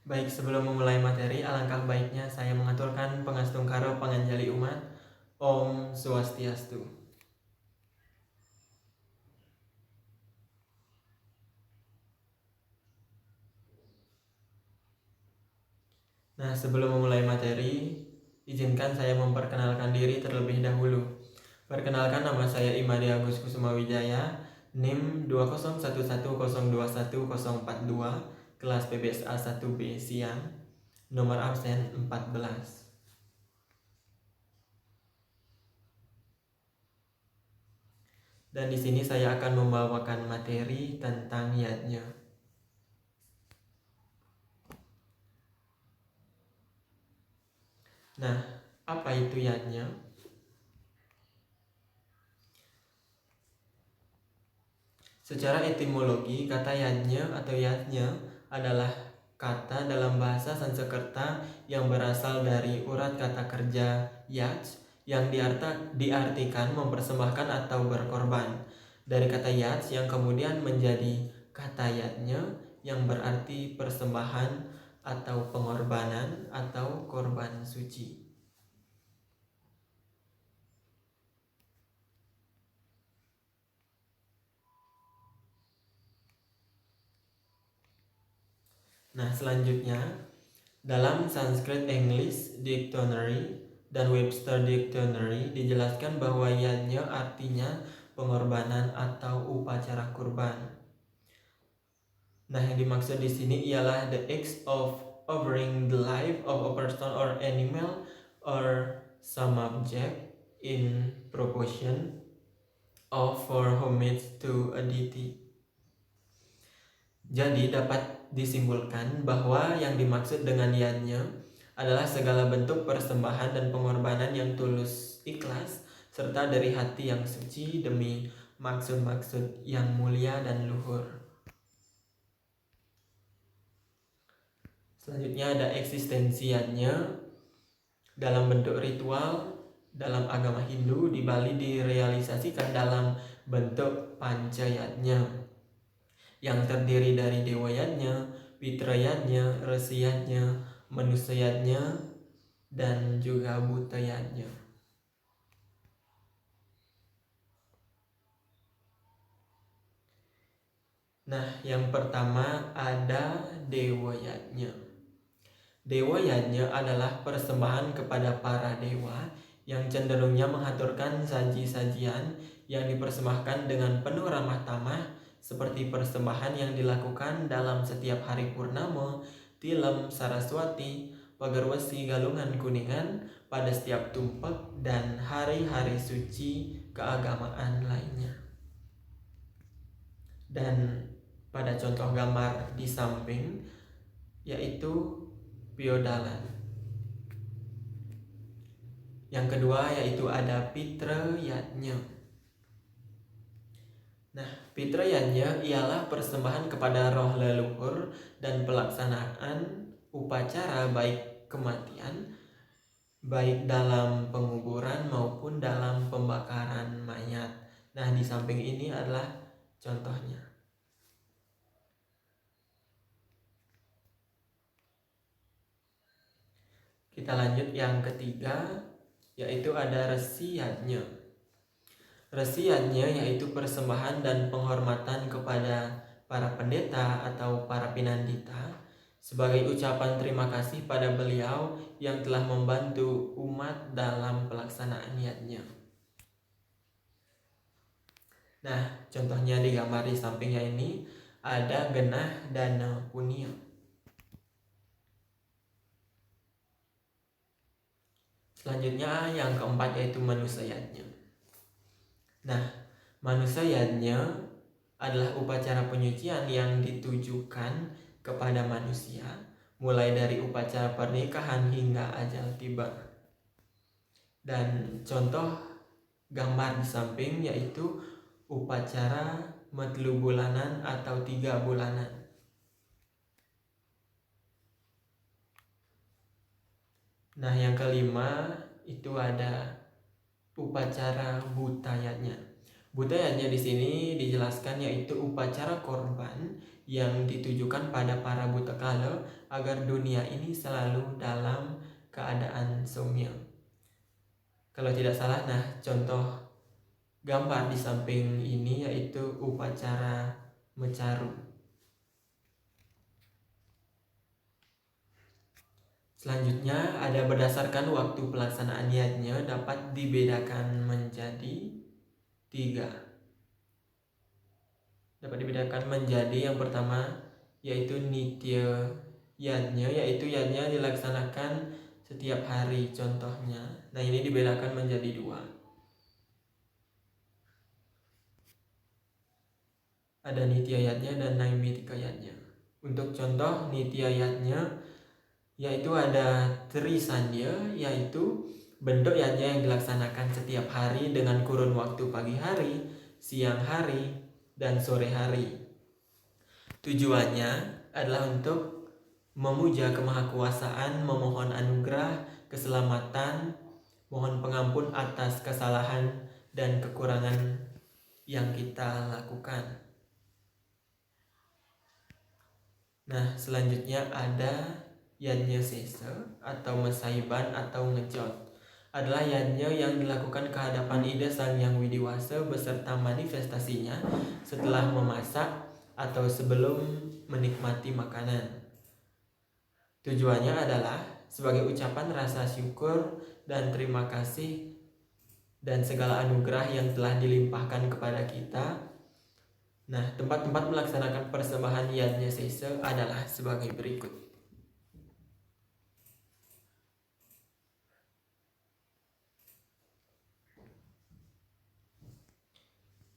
Baik, sebelum memulai materi, alangkah baiknya saya mengaturkan pangastung karo panganjali umat. Om Swastiastu. Nah, sebelum memulai materi, izinkan saya memperkenalkan diri terlebih dahulu. Perkenalkan, nama saya Imade Agus Kusumawijaya, NIM 20110210042, kelas PBSA 1B Siang, nomor absen 14. Dan di sini saya akan membawakan materi tentang yatnya. Nah, apa itu yatnya? Secara etimologi, kata yatnya atau yatnya adalah kata dalam bahasa Sanskerta yang berasal dari urat kata kerja yaj yang diartikan mempersembahkan atau berkorban. Dari kata yaj yang kemudian menjadi kata yatnya yang berarti persembahan atau pengorbanan atau korban suci. Nah, selanjutnya dalam Sanskrit English Dictionary dan Webster Dictionary dijelaskan bahwa yajna artinya pengorbanan atau upacara kurban. Nah, yang dimaksud di sini ialah the act of offering the life of a person or animal or some object in proportion of for homage to a deity. Jadi dapat disimpulkan bahwa yang dimaksud dengan yajna adalah segala bentuk persembahan dan pengorbanan yang tulus, ikhlas, serta dari hati yang suci demi maksud-maksud yang mulia dan luhur. Selanjutnya ada eksistensi yajna dalam bentuk ritual. Dalam agama Hindu di Bali direalisasikan dalam bentuk panca yajna yang terdiri dari dewa yajna, pitra yajna, resi yajna, manusia yajna, dan juga buta yajna. Nah, yang pertama ada dewa yajna. Dewa yajna adalah persembahan kepada para dewa yang cenderungnya mengaturkan saji-sajian yang dipersembahkan dengan penuh ramah tamah, seperti persembahan yang dilakukan dalam setiap hari purnama, tilem, saraswati, pagarwesi, galungan kuningan, pada setiap tumpek, dan hari-hari suci keagamaan lainnya. Dan pada contoh gambar di samping yaitu Piodalan. Yang kedua yaitu ada Pitra Yajna. Nah, Pitra Yajna ialah persembahan kepada roh leluhur dan pelaksanaan upacara baik kematian, baik dalam penguburan maupun dalam pembakaran mayat. Nah, di samping ini adalah contohnya. Kita lanjut yang ketiga, yaitu ada Resi Yajna. Resi Yajna yaitu persembahan dan penghormatan kepada para pendeta atau para pinandita sebagai ucapan terima kasih pada beliau yang telah membantu umat dalam pelaksanaan yajna. Nah, contohnya di gambar di sampingnya ini ada genah dana punya. Selanjutnya yang keempat yaitu manusia yajna. Nah, manusia yajna adalah upacara penyucian yang ditujukan kepada manusia, mulai dari upacara pernikahan hingga ajal tiba. Dan contoh gambar di samping yaitu upacara metlu bulanan atau 3 bulanan. Nah, yang kelima itu ada upacara buta yajna. Budayanya di sini dijelaskan yaitu upacara korban yang ditujukan pada para buta kala agar dunia ini selalu dalam keadaan sumya. Kalau tidak salah, nah contoh gambar di samping ini yaitu upacara mecaru. Selanjutnya ada berdasarkan waktu pelaksanaan yajna dapat dibedakan menjadi 3. Dapat dibedakan menjadi yang pertama yaitu nitya yajna, yaitu yajna dilaksanakan setiap hari contohnya. Nah ini dibedakan menjadi 2. Ada nitya yajna dan naimitika yajna. Untuk contoh nitya yajna yaitu ada trisandya, yaitu bentuk yajna yang dilaksanakan setiap hari dengan kurun waktu pagi hari, siang hari, dan sore hari. Tujuannya adalah untuk memuja kemahakuasaan, memohon anugerah, keselamatan, mohon pengampun atas kesalahan dan kekurangan yang kita lakukan. Nah, selanjutnya ada yajna sesa atau mesaiban atau ngejot. Adalah yajna yang dilakukan kehadapan Ida Sang Yang Widiwasa beserta manifestasinya setelah memasak atau sebelum menikmati makanan. Tujuannya adalah sebagai ucapan rasa syukur dan terima kasih dan segala anugerah yang telah dilimpahkan kepada kita. Nah, tempat-tempat melaksanakan persembahan yajna sesa adalah sebagai berikut.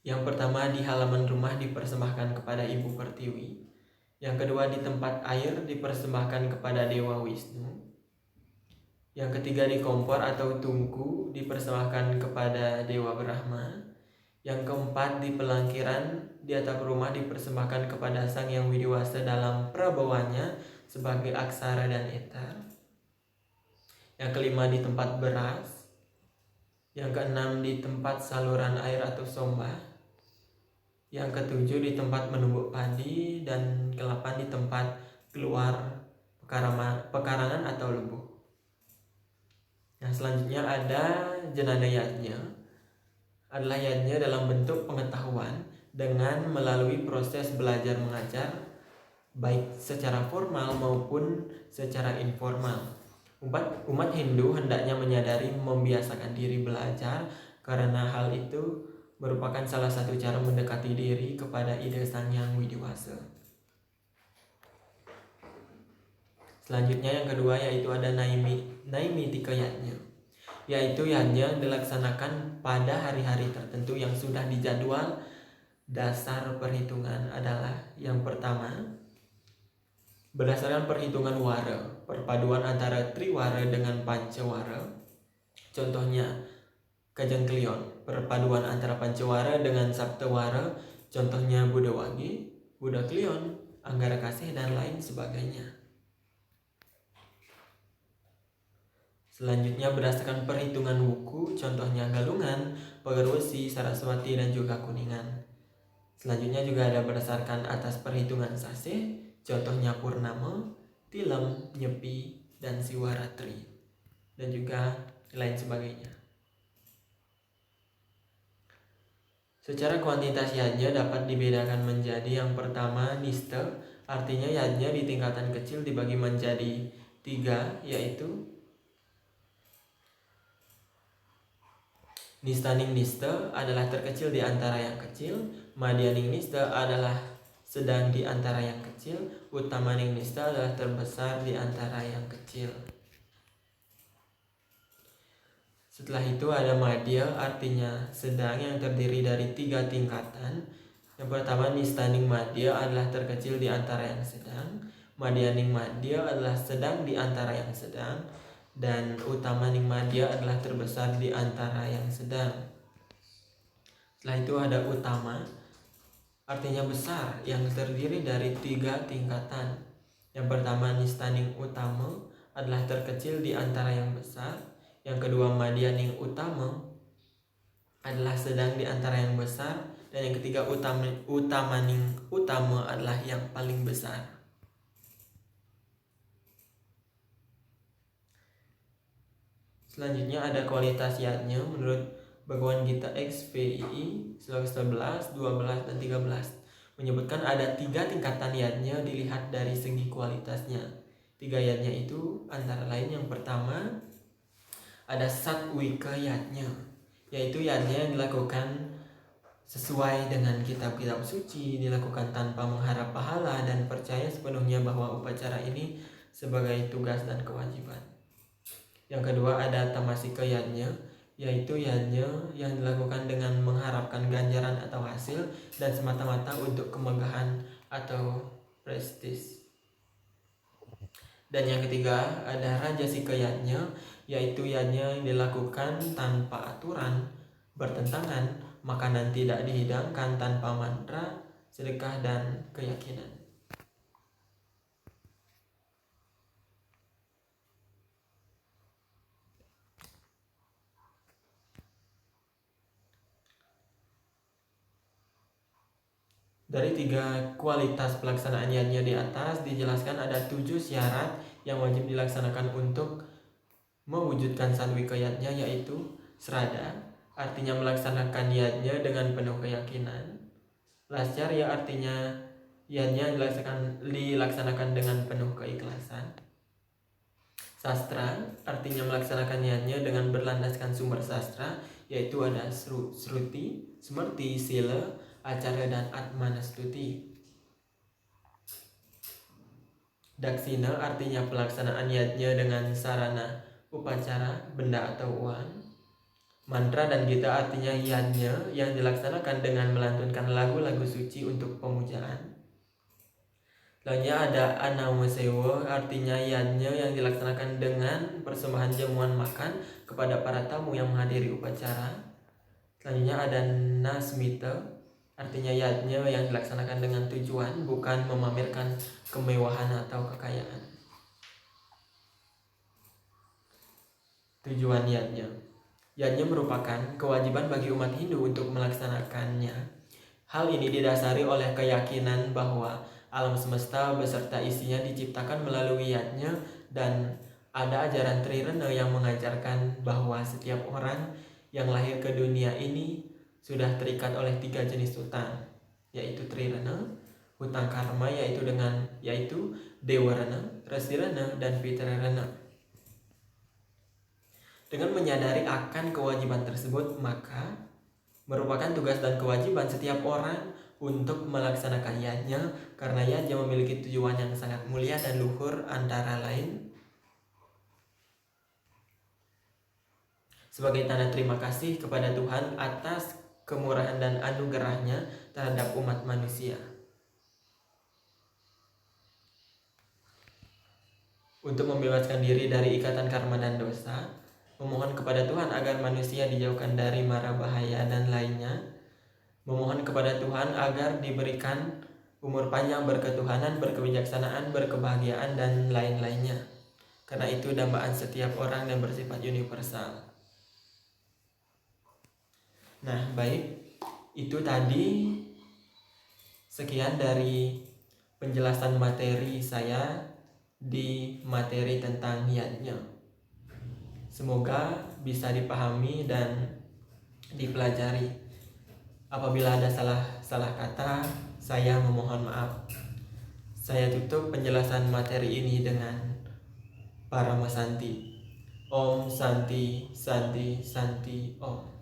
Yang pertama di halaman rumah dipersembahkan kepada Ibu Pertiwi. Yang kedua di tempat air dipersembahkan kepada Dewa Wisnu. Yang ketiga di kompor atau tungku dipersembahkan kepada Dewa Brahma. Yang keempat di pelangkiran di atap rumah dipersembahkan kepada Sang Yang Widiwasa dalam prabawanya sebagai aksara dan etar. Yang kelima di tempat beras. Yang keenam di tempat saluran air atau sombah. Yang ketujuh di tempat menumbuk padi, dan ke-8 di tempat keluar pekarangan atau lebuh. Nah, selanjutnya ada jenana yajna. Adalah yajna dalam bentuk pengetahuan dengan melalui proses belajar mengajar baik secara formal maupun secara informal. Umat Hindu hendaknya menyadari membiasakan diri belajar karena hal itu merupakan salah satu cara mendekati diri kepada Ida Sang Yang Widiwasa. Selanjutnya yang kedua yaitu ada naimitika yajna, yaitu yajna dilaksanakan pada hari-hari tertentu yang sudah dijadwal. Dasar perhitungan adalah yang pertama berdasarkan perhitungan wara, perpaduan antara triwara dengan pancawara. Contohnya Kajang Klion, perpaduan antara Pancawara dengan Saptawara, contohnya Buddha Wage, Buddha Klion, Anggara Kasih, dan lain sebagainya. Selanjutnya berdasarkan perhitungan wuku, contohnya Galungan, Pagarwesi, Saraswati, dan juga Kuningan. Selanjutnya juga ada berdasarkan atas perhitungan sase, contohnya Purnama, Tilam, Nyepi, dan Siwaratri, dan juga lain sebagainya. Secara kuantitas yajna dapat dibedakan menjadi yang pertama nista, artinya yajna di tingkatan kecil dibagi menjadi 3, yaitu Nistaning nista adalah terkecil di antara yang kecil, Madhyaning nista adalah sedang di antara yang kecil, Uttamaning nista adalah terbesar di antara yang kecil. Setelah itu ada madhya, artinya sedang, yang terdiri dari 3 tingkatan. Yang pertama nistaning madhya adalah terkecil di antara yang sedang, madhyaning madhya adalah sedang di antara yang sedang, dan uttamaning madhya adalah terbesar di antara yang sedang. Setelah itu ada uttama, artinya besar, yang terdiri dari 3 tingkatan. Yang pertama nistaning uttama adalah terkecil di antara yang besar. Yang kedua madhyaning utama adalah sedang di antara yang besar, dan yang ketiga utama adalah yang paling besar. Selanjutnya ada kualitas yatnya menurut Bhagavad Gita XPII Sloka 11, 12, dan 13 menyebutkan ada 3 tingkatan yatnya dilihat dari segi kualitasnya. 3 yatnya itu antara lain yang pertama ada satwika yatnya, yaitu yatnya yang dilakukan sesuai dengan kitab-kitab suci, dilakukan tanpa mengharap pahala dan percaya sepenuhnya bahwa upacara ini sebagai tugas dan kewajiban. Yang kedua ada tamasika yatnya, yaitu yatnya yang dilakukan dengan mengharapkan ganjaran atau hasil dan semata-mata untuk kemegahan atau prestis. Dan yang ketiga ada rajasika yatnya, yaitu yatnya yang dilakukan tanpa aturan, bertentangan, makanan tidak dihidangkan tanpa mantra, sedekah, dan keyakinan. Dari 3 kualitas pelaksanaan yatnya di atas dijelaskan ada 7 syarat yang wajib dilaksanakan untuk mewujudkan satwika yatnya, yaitu srada, artinya melaksanakan yatnya dengan penuh keyakinan. Lascarya artinya yatnya dilaksanakan dengan penuh keikhlasan. Sastra artinya melaksanakan yatnya dengan berlandaskan sumber sastra, yaitu ada Sruti, Smrti, Sila, Acarya, dan Atmanastuti. Daksina artinya pelaksanaan yatnya dengan sarana upacara, benda atau uang. Mantra dan gita artinya yatnya yang dilaksanakan dengan melantunkan lagu-lagu suci untuk pemujaan. Lainnya ada anawasewa, artinya yatnya yang dilaksanakan dengan persembahan jamuan makan kepada para tamu yang menghadiri upacara. Selanjutnya ada nasmita, artinya yatnya yang dilaksanakan dengan tujuan bukan memamerkan kemewahan atau kekayaan. Tujuan yatnya. Yatnya merupakan kewajiban bagi umat Hindu untuk melaksanakannya. Hal ini didasari oleh keyakinan bahwa alam semesta beserta isinya diciptakan melalui yatnya, dan ada ajaran Trirana yang mengajarkan bahwa setiap orang yang lahir ke dunia ini sudah terikat oleh 3 jenis hutang, yaitu Trirana, hutang karma yaitu Dewarana, Rasirana, dan Pitrarana. Dengan menyadari akan kewajiban tersebut, maka merupakan tugas dan kewajiban setiap orang untuk melaksanakan yatnya, karena yatnya memiliki tujuan yang sangat mulia dan luhur, antara lain sebagai tanda terima kasih kepada Tuhan atas kemurahan dan anugerahnya terhadap umat manusia. Untuk membebaskan diri dari ikatan karma dan dosa, memohon kepada Tuhan agar manusia dijauhkan dari mara bahaya dan lainnya, memohon kepada Tuhan agar diberikan umur panjang, berketuhanan, berkebijaksanaan, berkebahagiaan, dan lain-lainnya. Karena itu dambaan setiap orang dan bersifat universal. Nah, baik, itu tadi sekian dari penjelasan materi saya di materi tentang yatnya. Semoga bisa dipahami dan dipelajari. Apabila ada salah kata, saya memohon maaf. Saya tutup penjelasan materi ini dengan Paramasanti. Om Santi Santi Santi Om.